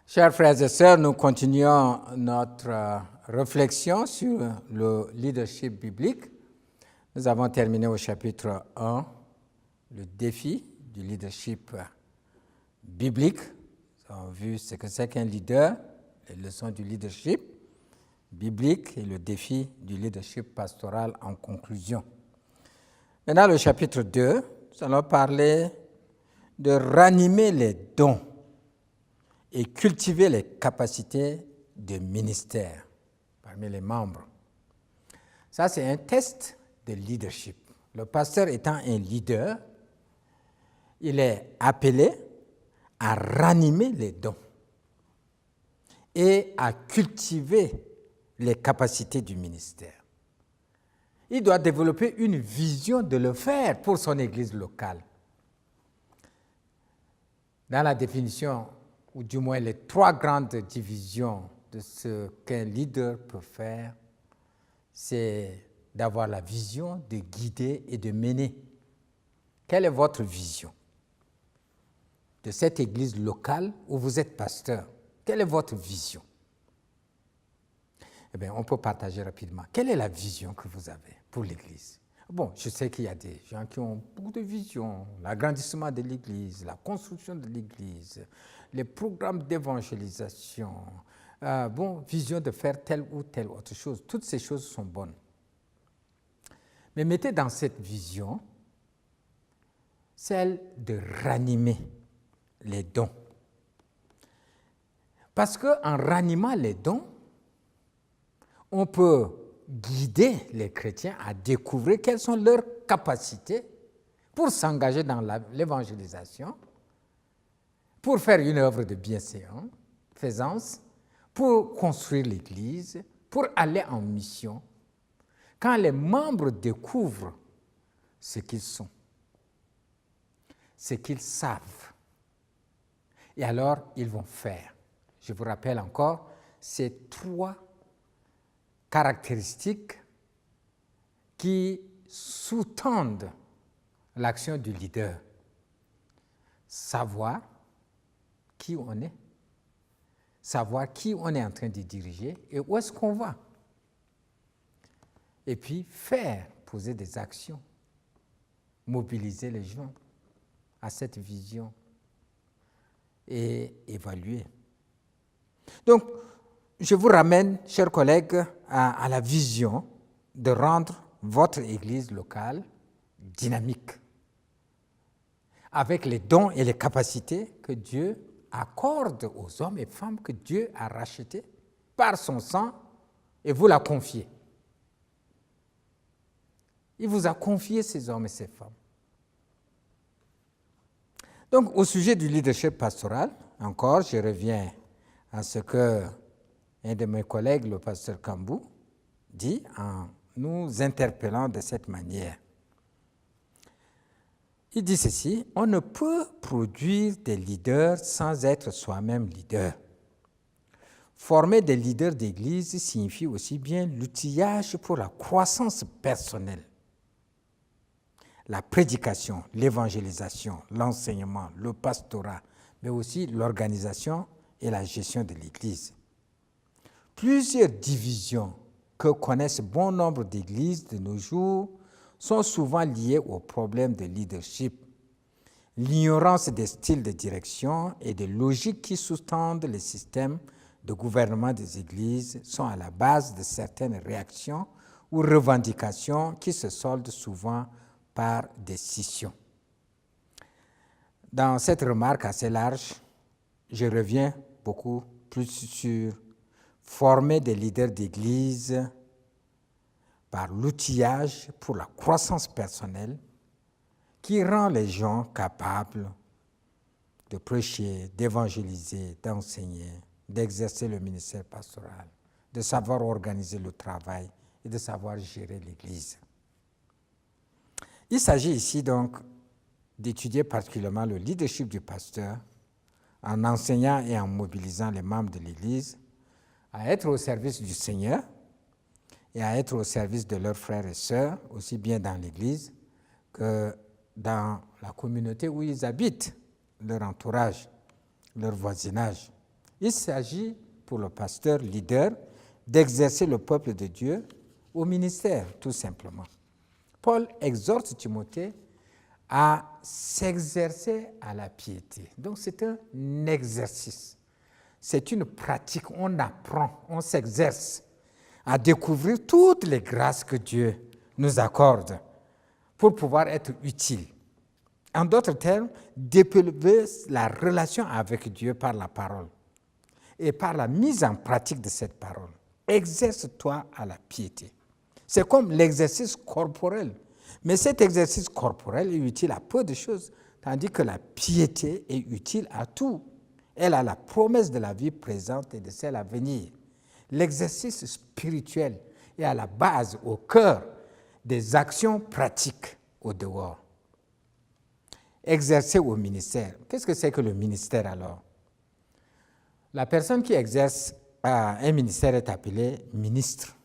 Chers frères et sœurs, nous continuons notre réflexion sur le leadership biblique. Nous avons terminé au chapitre 1, le défi du leadership biblique. Nous avons vu ce que c'est qu'un leader, les leçons du leadership biblique et le défi du leadership pastoral en conclusion. Maintenant, le chapitre 2, nous allons parler de ranimer les dons et cultiver les capacités de ministère parmi les membres. Ça, c'est un test de leadership. Le pasteur étant un leader, il est appelé à ranimer les dons et à cultiver les capacités du ministère. Il doit développer une vision de le faire pour son église locale. Dans la définition, ou du moins les trois grandes divisions de ce qu'un leader peut faire, c'est d'avoir la vision, de guider et de mener. Quelle est votre vision de cette église locale où vous êtes pasteur? Quelle est votre vision? Eh bien, on peut partager rapidement. Quelle est la vision que vous avez pour l'église? Bon, je sais qu'il y a des gens qui ont beaucoup de visions, l'agrandissement de l'église, la construction de l'église, les programmes d'évangélisation, vision de faire telle ou telle autre chose. Toutes ces choses sont bonnes. Mais mettez dans cette vision celle de ranimer les dons. Parce qu'en ranimant les dons, on peut guider les chrétiens à découvrir quelles sont leurs capacités pour s'engager dans l'évangélisation, pour faire une œuvre de bienfaisance, pour construire l'Église, pour aller en mission. Quand les membres découvrent ce qu'ils sont, ce qu'ils savent, et alors ils vont faire. Je vous rappelle encore ces trois caractéristiques qui sous-tendent l'action du leader. Savoir qui on est, savoir qui on est en train de diriger et où est-ce qu'on va. Et puis faire, poser des actions, mobiliser les gens à cette vision et évaluer. Donc, je vous ramène, chers collègues, à la vision de rendre votre église locale dynamique, avec les dons et les capacités que Dieu accorde aux hommes et femmes que Dieu a rachetés par son sang et vous l'a confié. Il vous a confié ces hommes et ces femmes. Donc, au sujet du leadership pastoral, encore, je reviens à ce que un de mes collègues, le pasteur Kambou, dit en nous interpellant de cette manière. Il dit ceci: on ne peut produire des leaders sans être soi-même leader. Former des leaders d'église signifie aussi bien l'outillage pour la croissance personnelle, la prédication, l'évangélisation, l'enseignement, le pastorat, mais aussi l'organisation et la gestion de l'église. Plusieurs divisions que connaissent bon nombre d'églises de nos jours sont souvent liées aux problèmes de leadership, l'ignorance des styles de direction et des logiques qui sous-tendent les systèmes de gouvernement des églises sont à la base de certaines réactions ou revendications qui se soldent souvent par des scissions. Dans cette remarque assez large, je reviens beaucoup plus sur former des leaders d'église par l'outillage pour la croissance personnelle qui rend les gens capables de prêcher, d'évangéliser, d'enseigner, d'exercer le ministère pastoral, de savoir organiser le travail et de savoir gérer l'église. Il s'agit ici donc d'étudier particulièrement le leadership du pasteur en enseignant et en mobilisant les membres de l'église à être au service du Seigneur et à être au service de leurs frères et sœurs, aussi bien dans l'Église que dans la communauté où ils habitent, leur entourage, leur voisinage, Il s'agit pour le pasteur leader d'exercer le peuple de Dieu au ministère, tout simplement. Paul exhorte Timothée à s'exercer à la piété. Donc c'est un exercice, c'est une pratique, on apprend, on s'exerce à découvrir toutes les grâces que Dieu nous accorde pour pouvoir être utile. En d'autres termes, développer la relation avec Dieu par la parole et par la mise en pratique de cette parole. Exerce-toi à la piété. C'est comme l'exercice corporel. Mais cet exercice corporel est utile à peu de choses, tandis que la piété est utile à tout. Elle a la promesse de la vie présente et de celle à venir. L'exercice spirituel est à la base, au cœur des actions pratiques au dehors. Exercer au ministère. Qu'est-ce que c'est que le ministère alors? La personne qui exerce un ministère est appelée ministre.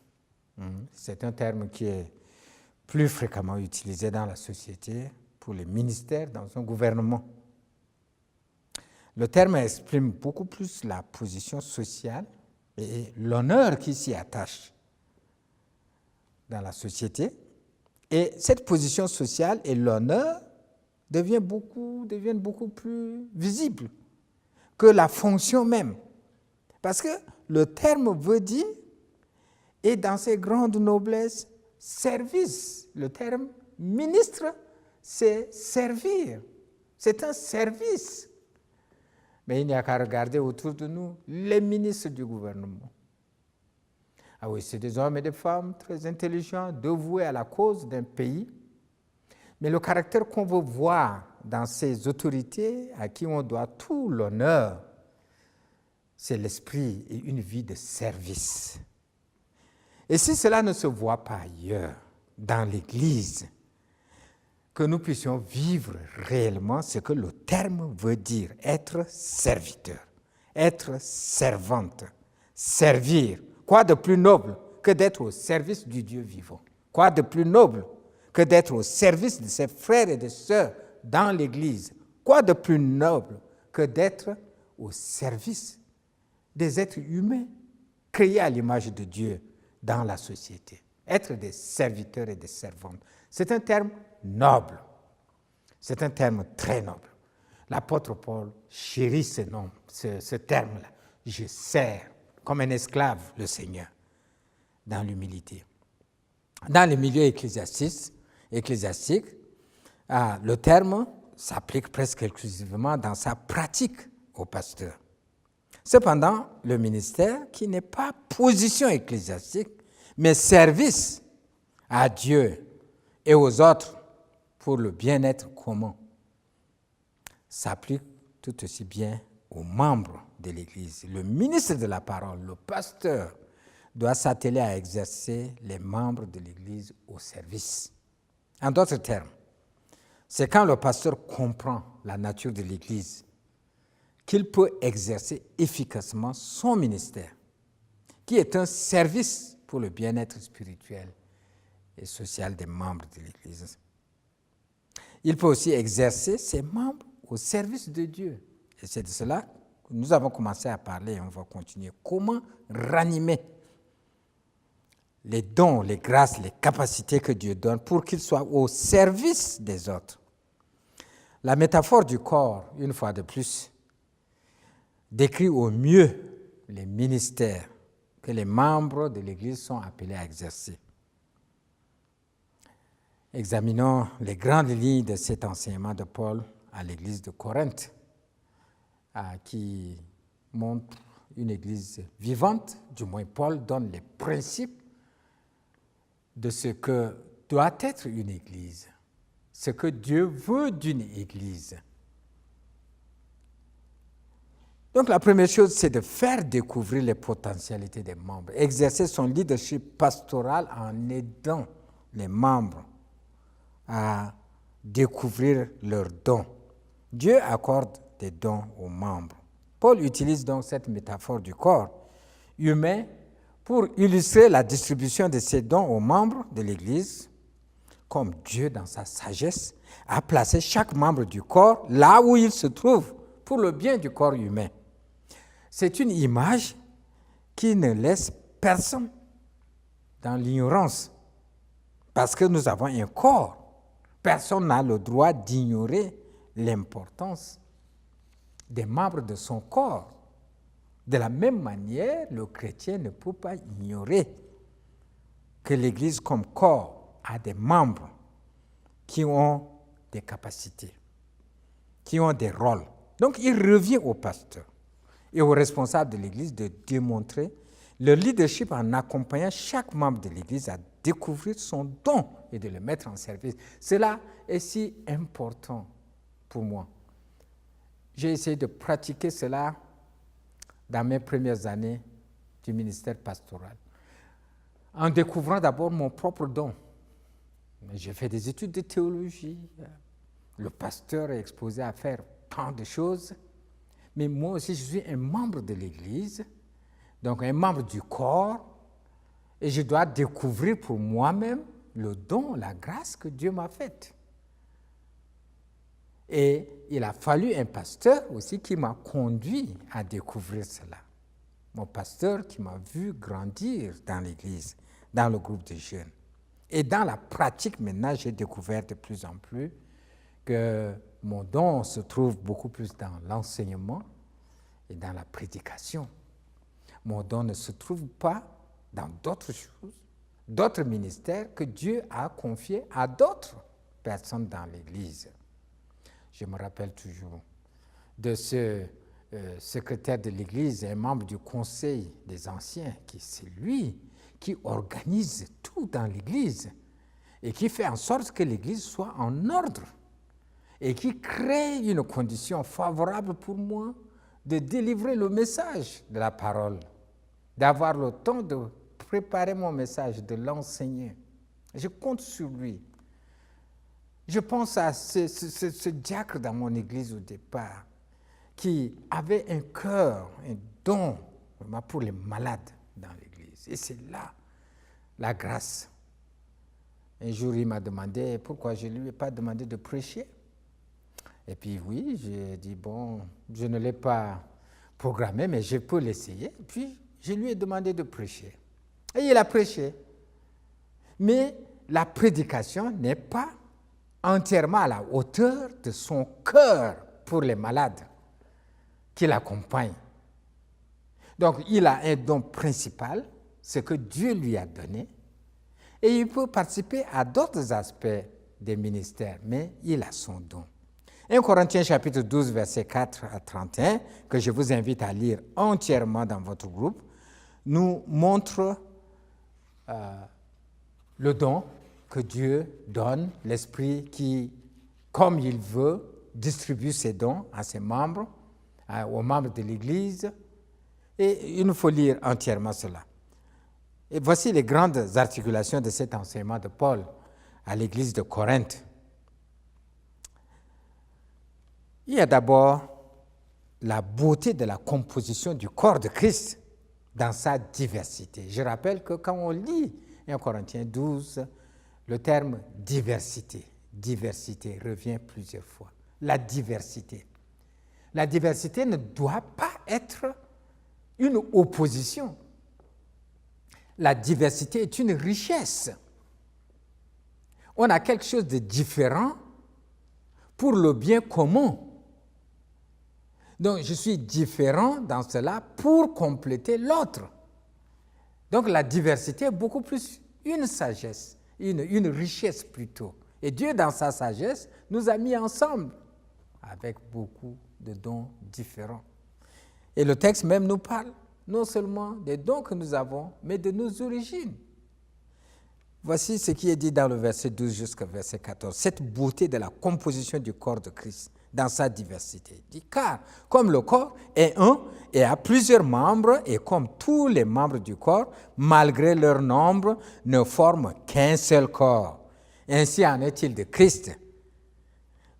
C'est un terme qui est plus fréquemment utilisé dans la société pour les ministères dans un gouvernement. Le terme exprime beaucoup plus la position sociale et l'honneur qui s'y attache dans la société. Et cette position sociale et l'honneur deviennent beaucoup plus visibles que la fonction même. Parce que le terme veut dire, et dans ses grandes noblesses, service. Le terme ministre, c'est servir. C'est un service. Mais il n'y a qu'à regarder autour de nous les ministres du gouvernement. Ah oui, c'est des hommes et des femmes très intelligents, dévoués à la cause d'un pays. Mais le caractère qu'on veut voir dans ces autorités à qui on doit tout l'honneur, c'est l'esprit et une vie de service. Et si cela ne se voit pas ailleurs, dans l'Église, que nous puissions vivre réellement ce que le terme veut dire, être serviteur, être servante, servir. Quoi de plus noble que d'être au service du Dieu vivant? Quoi de plus noble que d'être au service de ses frères et de sœurs dans l'Église? Quoi de plus noble que d'être au service des êtres humains créés à l'image de Dieu dans la société? Être des serviteurs et des servantes. C'est un terme noble. C'est un terme très noble. L'apôtre Paul chérit ce terme-là. Je sers comme un esclave le Seigneur dans l'humilité. Dans le milieu ecclésiastique, le terme s'applique presque exclusivement dans sa pratique au pasteur. Cependant, le ministère, qui n'est pas position ecclésiastique, mais service à Dieu et aux autres pour le bien-être commun, s'applique tout aussi bien aux membres de l'Église. Le ministre de la parole, le pasteur, doit s'atteler à exercer les membres de l'Église au service. En d'autres termes, c'est quand le pasteur comprend la nature de l'Église qu'il peut exercer efficacement son ministère, qui est un service pour le bien-être spirituel et social des membres de l'Église. Il peut aussi exercer ses membres au service de Dieu. Et c'est de cela que nous avons commencé à parler et on va continuer. Comment ranimer les dons, les grâces, les capacités que Dieu donne pour qu'ils soient au service des autres. La métaphore du corps, une fois de plus, décrit au mieux les ministères que les membres de l'Église sont appelés à exercer. Examinons les grandes lignes de cet enseignement de Paul à l'Église de Corinthe, qui montre une Église vivante. Du moins, Paul donne les principes de ce que doit être une Église, ce que Dieu veut d'une Église. Donc la première chose, c'est de faire découvrir les potentialités des membres, exercer son leadership pastoral en aidant les membres à découvrir leurs dons. Dieu accorde des dons aux membres. Paul utilise donc cette métaphore du corps humain pour illustrer la distribution de ces dons aux membres de l'Église, comme Dieu, dans sa sagesse, a placé chaque membre du corps là où il se trouve pour le bien du corps humain. C'est une image qui ne laisse personne dans l'ignorance. Parce que nous avons un corps. Personne n'a le droit d'ignorer l'importance des membres de son corps. De la même manière, le chrétien ne peut pas ignorer que l'Église comme corps a des membres qui ont des capacités, qui ont des rôles. Donc il revient au pasteur et aux responsables de l'Église de démontrer le leadership en accompagnant chaque membre de l'Église à découvrir son don et de le mettre en service. Cela est si important pour moi. J'ai essayé de pratiquer cela dans mes premières années du ministère pastoral, en découvrant d'abord mon propre don. J'ai fait des études de théologie. Le pasteur est exposé à faire tant de choses. Mais moi aussi, je suis un membre de l'Église, donc un membre du corps, et je dois découvrir pour moi-même le don, la grâce que Dieu m'a faite. Et il a fallu un pasteur aussi qui m'a conduit à découvrir cela. Mon pasteur qui m'a vu grandir dans l'Église, dans le groupe de jeunes. Et dans la pratique, maintenant, j'ai découvert de plus en plus que mon don se trouve beaucoup plus dans l'enseignement et dans la prédication. Mon don ne se trouve pas dans d'autres choses, d'autres ministères que Dieu a confiés à d'autres personnes dans l'Église. Je me rappelle toujours de ce secrétaire de l'Église, un membre du conseil des anciens, c'est lui qui organise tout dans l'Église et qui fait en sorte que l'Église soit en ordre et qui crée une condition favorable pour moi de délivrer le message de la parole, d'avoir le temps de préparer mon message, de l'enseigner. Je compte sur lui. Je pense à ce diacre dans mon église au départ, qui avait un cœur, un don pour les malades dans l'église. Et c'est là la grâce. Un jour, il m'a demandé pourquoi je ne lui ai pas demandé de prêcher. Et puis oui, j'ai dit, bon, je ne l'ai pas programmé, mais je peux l'essayer. Et puis, je lui ai demandé de prêcher. Et il a prêché. Mais la prédication n'est pas entièrement à la hauteur de son cœur pour les malades qui l'accompagnent. Donc, il a un don principal, ce que Dieu lui a donné, et il peut participer à d'autres aspects des ministères, mais il a son don. 1 Corinthiens chapitre 12, versets 4 à 31, que je vous invite à lire entièrement dans votre groupe, nous montre le don que Dieu donne, l'Esprit qui, comme il veut, distribue ses dons à ses membres, aux membres de l'Église, et il nous faut lire entièrement cela. Et voici les grandes articulations de cet enseignement de Paul à l'Église de Corinthe. Il y a d'abord la beauté de la composition du corps de Christ dans sa diversité. Je rappelle que quand on lit 1 Corinthiens 12, le terme diversité revient plusieurs fois. La diversité. La diversité ne doit pas être une opposition. La diversité est une richesse. On a quelque chose de différent pour le bien commun. Donc, je suis différent dans cela pour compléter l'autre. Donc, la diversité est beaucoup plus une sagesse, une richesse plutôt. Et Dieu, dans sa sagesse, nous a mis ensemble avec beaucoup de dons différents. Et le texte même nous parle non seulement des dons que nous avons, mais de nos origines. Voici ce qui est dit dans le verset 12 jusqu'au verset 14. Cette beauté de la composition du corps de Christ dans sa diversité. Il dit, car comme le corps est un et a plusieurs membres, et comme tous les membres du corps, malgré leur nombre, ne forment qu'un seul corps. Ainsi en est-il de Christ.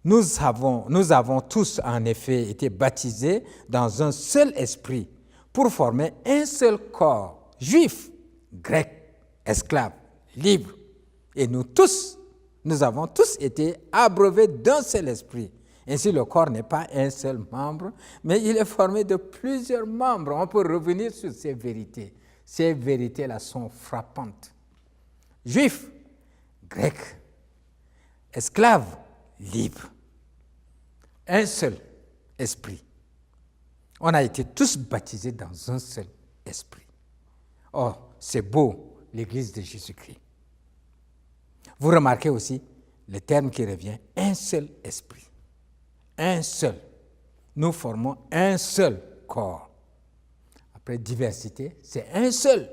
Nous avons tous en effet été baptisés dans un seul esprit pour former un seul corps, juif, grec, esclave, libre. Et nous avons tous été abreuvés d'un seul esprit. Ainsi, le corps n'est pas un seul membre, mais il est formé de plusieurs membres. On peut revenir sur ces vérités. Ces vérités-là sont frappantes. Juifs, Grecs, esclaves, libres. Un seul esprit. On a été tous baptisés dans un seul esprit. Oh, c'est beau, l'Église de Jésus-Christ. Vous remarquez aussi le terme qui revient, un seul esprit. Un seul. Nous formons un seul corps. Après diversité, c'est un seul.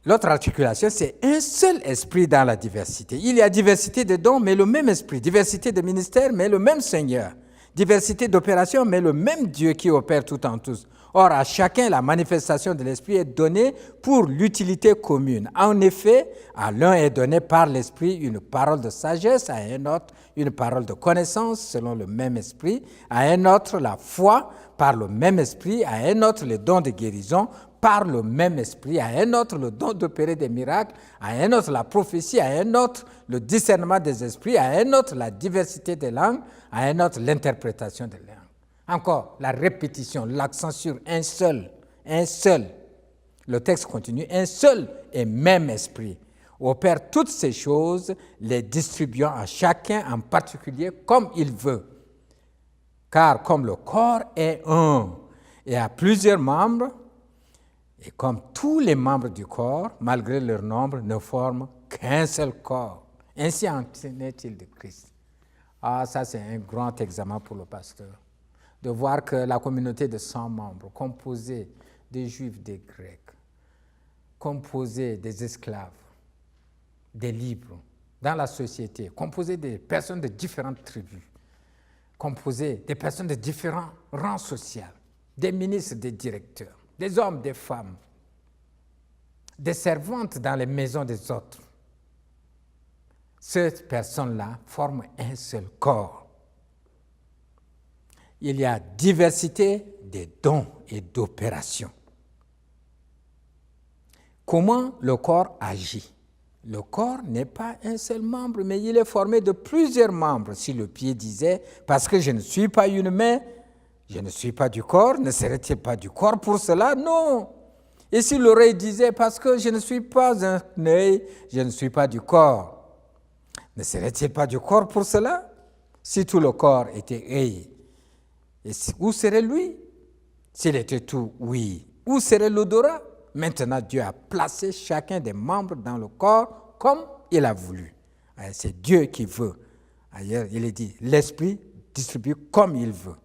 L'autre articulation, c'est un seul esprit dans la diversité. Il y a diversité de dons, mais le même esprit. Diversité de ministères, mais le même Seigneur. Diversité d'opérations, mais le même Dieu qui opère tout en tous. Or, à chacun, la manifestation de l'Esprit est donnée pour l'utilité commune. En effet, à l'un est donné par l'Esprit une parole de sagesse, à un autre une parole de connaissance selon le même Esprit, à un autre la foi par le même Esprit, à un autre le don de guérison par le même Esprit, à un autre le don d'opérer des miracles, à un autre la prophétie, à un autre le discernement des esprits, à un autre la diversité des langues, à un autre l'interprétation des langues. Encore, la répétition, l'accent sur un seul, un seul. Le texte continue, un seul et même esprit opère toutes ces choses, les distribuant à chacun en particulier comme il veut. Car comme le corps est un et a plusieurs membres, et comme tous les membres du corps, malgré leur nombre, ne forment qu'un seul corps. Ainsi en est-il de Christ. Ah, ça c'est un grand examen pour le pasteur. De voir que la communauté de 100 membres, composée des Juifs, des Grecs, composée des esclaves, des libres, dans la société, composée des personnes de différentes tribus, composée des personnes de différents rangs sociaux, des ministres, des directeurs, des hommes, des femmes, des servantes dans les maisons des autres. Ces personnes-là forment un seul corps. Il y a diversité des dons et d'opérations. Comment le corps agit? Le corps n'est pas un seul membre, mais il est formé de plusieurs membres. Si le pied disait, parce que je ne suis pas une main, je ne suis pas du corps, ne serait-il pas du corps pour cela? Non. Et si l'oreille disait, parce que je ne suis pas un œil, je ne suis pas du corps, ne serait-il pas du corps pour cela? Si tout le corps était œil, et où serait lui? S'il était tout, oui. Où serait l'odorat? Maintenant, Dieu a placé chacun des membres dans le corps comme il a voulu. C'est Dieu qui veut. Ailleurs, il est dit, l'Esprit distribue comme il veut.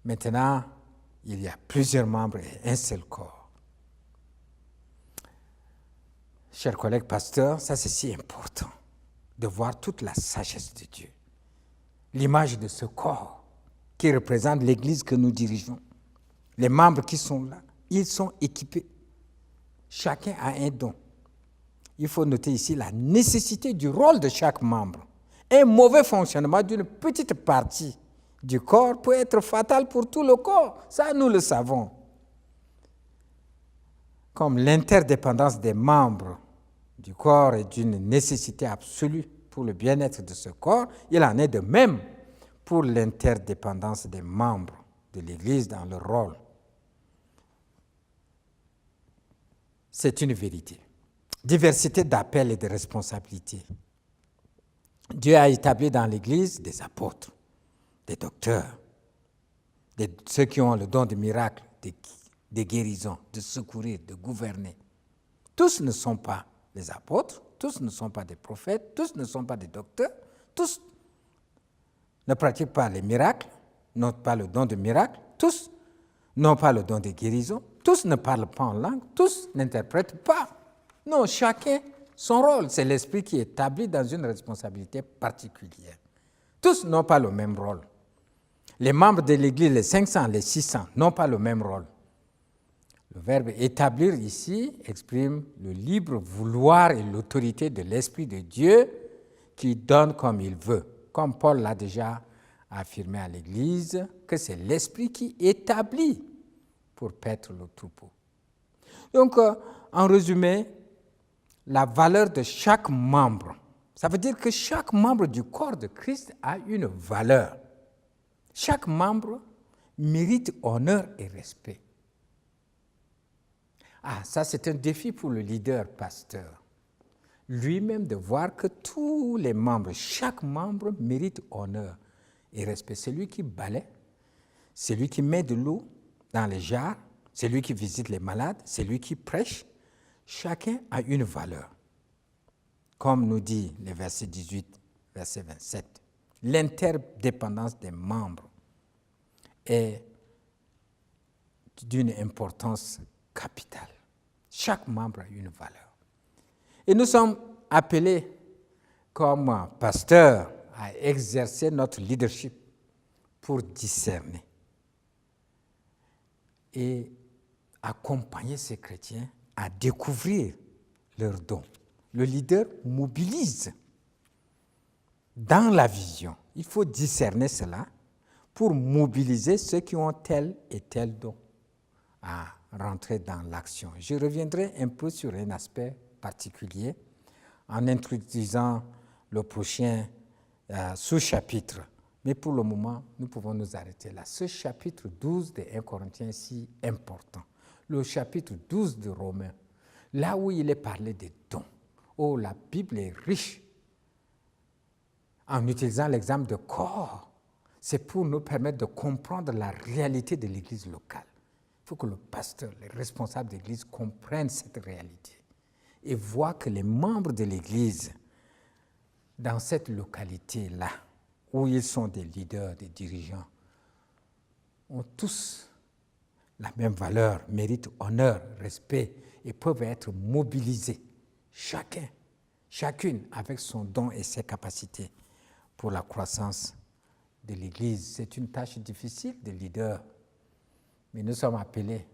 Maintenant, il y a plusieurs membres et un seul corps. Chers collègues pasteurs, ça c'est si important de voir toute la sagesse de Dieu. L'image de ce corps qui représente l'Église que nous dirigeons. Les membres qui sont là, ils sont équipés. Chacun a un don. Il faut noter ici la nécessité du rôle de chaque membre. Un mauvais fonctionnement d'une petite partie du corps peut être fatal pour tout le corps. Ça, nous le savons. Comme l'interdépendance des membres du corps est d'une nécessité absolue pour le bien-être de ce corps, il en est de même pour l'interdépendance des membres de l'Église dans leur rôle. C'est une vérité. Diversité d'appels et de responsabilités. Dieu a établi dans l'Église des apôtres, des docteurs, ceux qui ont le don de miracles, de guérison, de secourir, de gouverner. Tous ne sont pas des apôtres, tous ne sont pas des prophètes, tous ne sont pas des docteurs, tous ne pratiquent pas les miracles, n'ont pas le don de miracle, tous n'ont pas le don de guérison, tous ne parlent pas en langue, tous n'interprètent pas. Non, chacun son rôle. C'est l'Esprit qui est établi dans une responsabilité particulière. Tous n'ont pas le même rôle. Les membres de l'Église, les 500, les 600, n'ont pas le même rôle. Le verbe établir ici exprime le libre vouloir et l'autorité de l'Esprit de Dieu qui donne comme il veut. Comme Paul l'a déjà affirmé à l'Église, que c'est l'Esprit qui établit pour paître le troupeau. Donc, en résumé, la valeur de chaque membre Ça veut dire que chaque membre du corps de Christ a une valeur. Chaque membre mérite honneur et respect. Ah, ça c'est un défi pour le leader pasteur. Lui-même de voir que tous les membres, chaque membre mérite honneur et respect. C'est lui qui balaie, c'est lui qui met de l'eau dans les jarres, c'est lui qui visite les malades, c'est lui qui prêche. Chacun a une valeur. Comme nous dit le verset 18, verset 27. L'interdépendance des membres est d'une importance capitale. Chaque membre a une valeur. Et nous sommes appelés comme pasteurs à exercer notre leadership pour discerner et accompagner ces chrétiens à découvrir leurs dons. Le leader mobilise dans la vision. Il faut discerner cela pour mobiliser ceux qui ont tel et tel don à rentrer dans l'action. Je reviendrai un peu sur un aspect particulier en introduisant le prochain sous-chapitre. Mais pour le moment, nous pouvons nous arrêter là. Ce chapitre 12 de 1 Corinthiens est si important. Le chapitre 12 de Romains, là où il est parlé des dons. Oh, la Bible est riche. En utilisant l'exemple de corps, c'est pour nous permettre de comprendre la réalité de l'Église locale. Il faut que le pasteur, les responsables de l'Église comprennent cette réalité et voient que les membres de l'Église, dans cette localité-là, où ils sont des leaders, des dirigeants, ont tous la même valeur, méritent honneur, respect et peuvent être mobilisés, chacune avec son don et ses capacités pour la croissance de l'Église. C'est une tâche difficile de leader, mais nous sommes appelés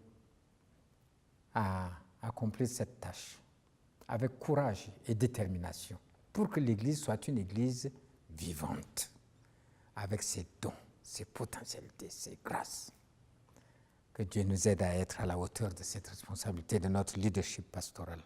à accomplir cette tâche avec courage et détermination pour que l'Église soit une Église vivante, avec ses dons, ses potentialités, ses grâces. Que Dieu nous aide à être à la hauteur de cette responsabilité de notre leadership pastoral.